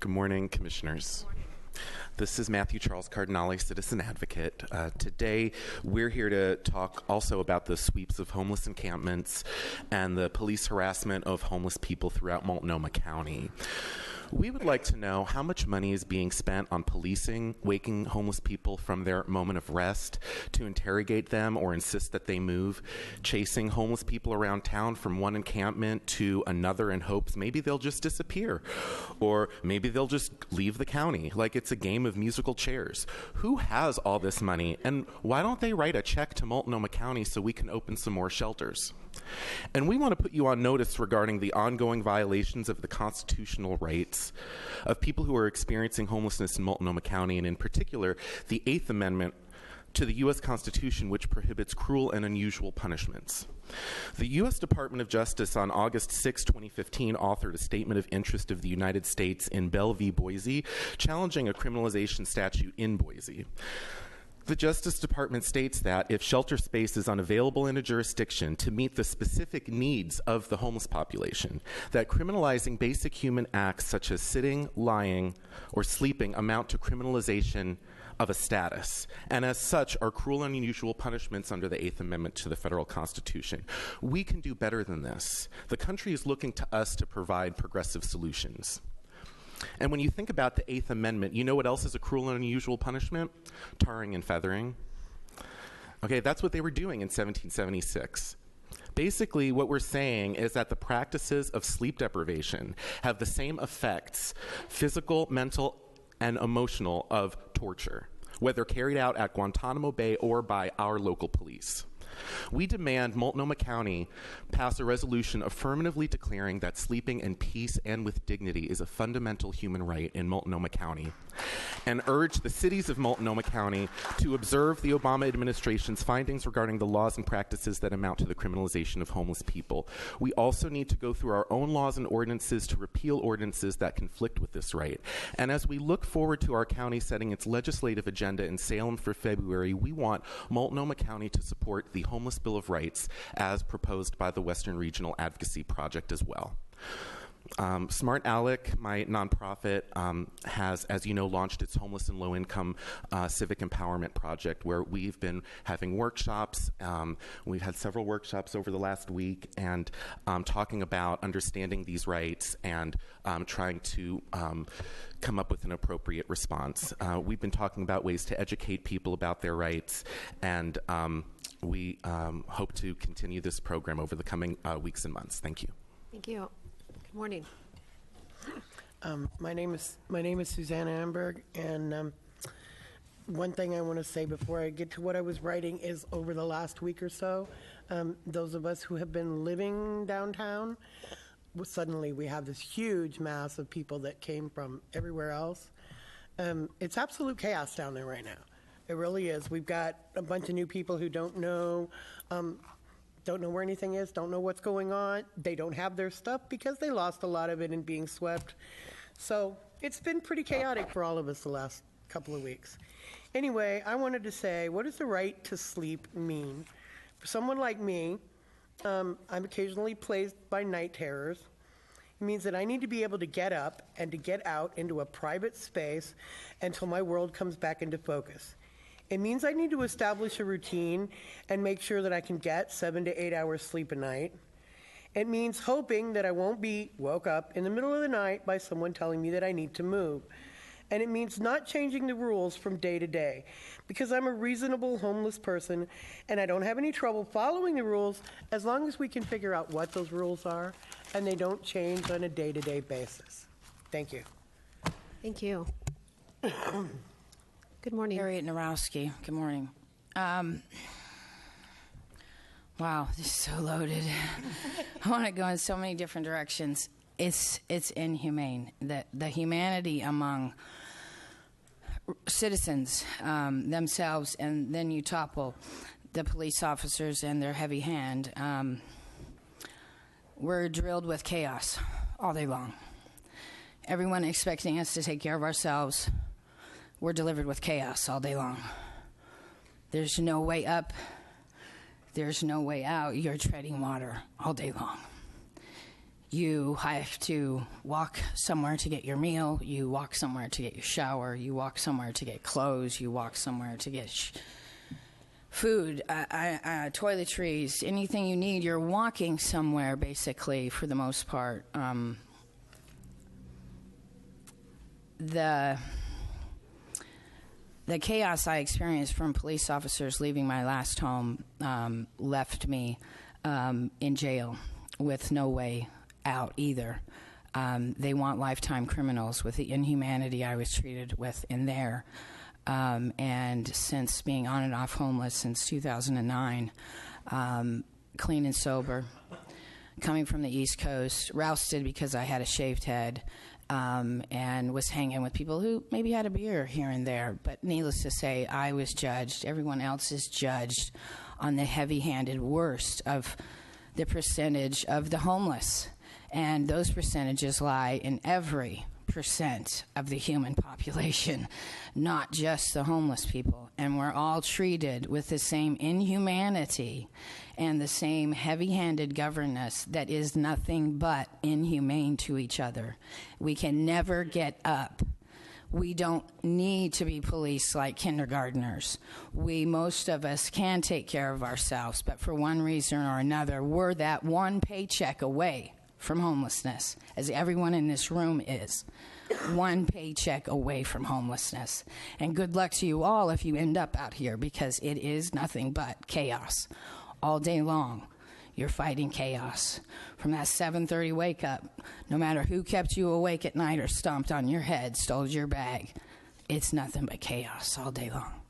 Good morning, Commissioners. This is Matthew Charles Cardinale, Citizen Advocate. Today, we're here to talk also about the sweeps of homeless encampments and the police harassment of homeless people throughout Multnomah County. We would like to know how much money is being spent on policing, waking homeless people from their moment of rest to interrogate them or insist that they move, chasing homeless people around town from one encampment to another in hopes maybe they'll just disappear, or maybe they'll just leave the county like it's a game of musical chairs. Who has all this money, and why don't they write a check to Multnomah County so we can open some more shelters? And we want to put you on notice regarding the ongoing violations of the constitutional rights of people who are experiencing homelessness in Multnomah County, and in particular, the 8th Amendment to the U.S. Constitution, which prohibits cruel and unusual punishments. The U.S. Department of Justice on August 6, 2015, authored a statement of interest of the United States in Bell v. Boise, challenging a criminalization statute in Boise. The Justice Department states that if shelter space is unavailable in a jurisdiction to meet the specific needs of the homeless population, that criminalizing basic human acts such as sitting, lying, or sleeping amount to criminalization of a status, and as such are cruel and unusual punishments under the 8th Amendment to the federal Constitution. We can do better than this. The country is looking to us to provide progressive solutions. And when you think about the 8th Amendment, you know what else is a cruel and unusual punishment? Tarring and feathering. Okay, that's what they were doing in 1776. Basically, what we're saying is that the practices of sleep deprivation have the same effects, physical, mental, and emotional, of torture, whether carried out at Guantanamo Bay or by our local police. We demand Multnomah County pass a resolution affirmatively declaring that sleeping in peace and with dignity is a fundamental human right in Multnomah County, and urge the cities of Multnomah County to observe the Obama administration's findings regarding the laws and practices that amount to the criminalization of homeless people. We also need to go through our own laws and ordinances to repeal ordinances that conflict with this right. And as we look forward to our county setting its legislative agenda in Salem for February, we want Multnomah County to support the Homeless Bill of Rights as proposed by the Western Regional Advocacy Project as well. Smart ALEC, my nonprofit, has, as you know, launched its homeless and low-income civic empowerment project, where we've been having workshops. We've had several workshops over the last week, and talking about understanding these rights and trying to come up with an appropriate response. We've been talking about ways to educate people about their rights, and we hope to continue this program over the coming weeks and months. Thank you. Thank you. Good morning. My name is Susanna Amberg, and one thing I want to say before I get to what I was writing is, over the last week or so, those of us who have been living downtown, suddenly we have this huge mass of people that came from everywhere else. It's absolute chaos down there right now. It really is. We've got a bunch of new people who don't know where anything is, don't know what's going on. They don't have their stuff because they lost a lot of it in being swept. So it's been pretty chaotic for all of us the last couple of weeks. Anyway, I wanted to say, what does the right to sleep mean? For someone like me, I'm occasionally plagued by night terrors. It means that I need to be able to get up and to get out into a private space until my world comes back into focus. It means I need to establish a routine and make sure that I can get 7 to 8 hours sleep a night. It means hoping that I won't be woke up in the middle of the night by someone telling me that I need to move. And it means not changing the rules from day to day, because I'm a reasonable homeless person and I don't have any trouble following the rules as long as we can figure out what those rules are and they don't change on a day-to-day basis. Thank you. Thank you. Good morning. Harriet Narowski. Good morning. Wow, this is so loaded. I want to go in so many different directions. It's inhumane. The humanity among citizens themselves, and then you topple the police officers and their heavy hand. We're drilled with chaos all day long. Everyone expecting us to take care of ourselves. We're delivered with chaos all day long. There's no way up. There's no way out. You're treading water all day long. You have to walk somewhere to get your meal. You walk somewhere to get your shower. You walk somewhere to get clothes. You walk somewhere to get food, toiletries, anything you need. You're walking somewhere, basically, for the most part. The chaos I experienced from police officers leaving my last home left me in jail with no way out either. They want lifetime criminals with the inhumanity I was treated with in there. And since being on and off homeless since 2009, clean and sober, coming from the East Coast, rousted because I had a shaved head, and was hanging with people who maybe had a beer here and there. But needless to say, I was judged. Everyone else is judged on the heavy-handed worst of the percentage of the homeless. And those percentages lie in every percent of the human population, not just the homeless people. And we're all treated with the same inhumanity and the same heavy-handed governance that is nothing but inhumane to each other. We can never get up. We don't need to be policed like kindergartners. Most of us can take care of ourselves, but for one reason or another, we're that one paycheck away from homelessness, as everyone in this room is. One paycheck away from homelessness. And good luck to you all if you end up out here, because it is nothing but chaos. All day long, you're fighting chaos. From that 7:30 wake up, no matter who kept you awake at night or stomped on your head, stole your bag, it's nothing but chaos all day long.